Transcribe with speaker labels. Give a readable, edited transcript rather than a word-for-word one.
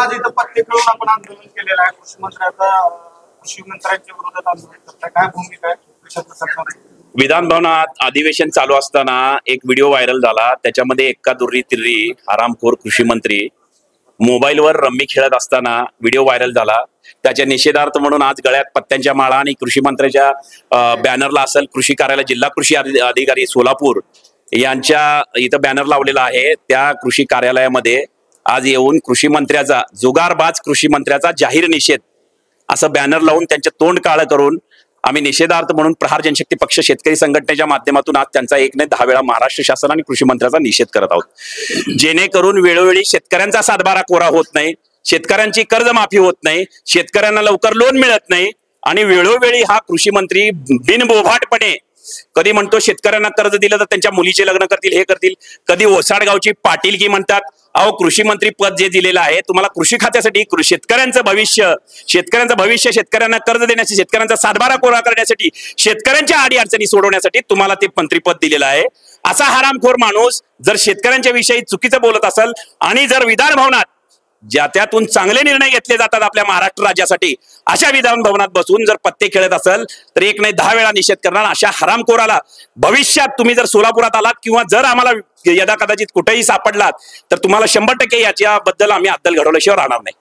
Speaker 1: आज इथं पत्ते खेळून आपण आंदोलन केलेलं आहे. कृषी मंत्र्यांच्या विरोधात आंदोलन करताय, काय भूमिका आहे?
Speaker 2: विधान भवनात अधिवेशन चालू असताना एक व्हिडिओ व्हायरल झाला. त्याच्यामध्ये एक्का दुर्री तिर्री हरामखोर कृषी मंत्री मोबाईलवर रम्मी खेळत असताना व्हिडिओ व्हायरल झाला. त्याच्या निषेधार्थ म्हणून आज गळ्यात पत्त्यांच्या माळा आणि कृषी मंत्र्याच्या बॅनरला असेल कृषी कार्यालय जिल्हा कृषी अधिकारी सोलापूर यांच्या इथं बॅनर लावलेला आहे. त्या कृषी कार्यालयामध्ये आज येऊन कृषी मंत्र्याचा जुगारबाज कृषी मंत्र्याचा जाहीर निषेध असं बॅनर लावून त्यांचे तोंड काळं करून आम्ही निषेधार्थ म्हणून प्रहार जनशक्ती पक्ष शेतकरी संघटनेच्या माध्यमातून आज त्यांचा 1 नाही 10 वेळा महाराष्ट्र शासन आणि कृषी मंत्र्याचा निषेध करत आहोत. जेणेकरून वेळोवेळी शेतकऱ्यांचा सातबारा कोरा होत नाही, शेतकऱ्यांची कर्जमाफी होत नाही, शेतकऱ्यांना लवकर लोन मिळत नाही आणि वेळोवेळी हा कृषी मंत्री बिनबोभाटपणे कधी म्हणतो शेतकऱ्यांना कर्ज दिलं तर त्यांच्या मुलीचे लग्न करतील, हे करतील, कधी ओसाडगावची पाटीलकी म्हणतात. अहो, कृषी मंत्री पद जे दिलेलं आहे तुम्हाला कृषी खात्यासाठी शेतकऱ्यांचं भविष्य शेतकऱ्यांना कर्ज देण्यासाठी, शेतकऱ्यांचा सातबारा कोरा करण्यासाठी, शेतकऱ्यांच्या अडीअडचणी सोडवण्यासाठी तुम्हाला ते मंत्रीपद दिलेलं आहे. असा हरामखोर माणूस जर शेतकऱ्यांच्या विषयी चुकीचं बोलत असेल आणि जर विधान भवनात ज्या त्यातून चांगले निर्णय घेतले जातात आपल्या महाराष्ट्र राज्यासाठी, अशा विधान भवनात बसून जर पत्ते खेळत असेल तर 1 नाही 10 वेळा निषेध करणार. अशा हरामखोराला भविष्यात तुम्ही जर सोलापुरात आलात किंवा जर आम्हाला यदा कदाचित कुठेही सापडलात तर तुम्हाला 100% याच्याबद्दल आम्ही अद्दल घडवल्याशिवाय राहणार नाही.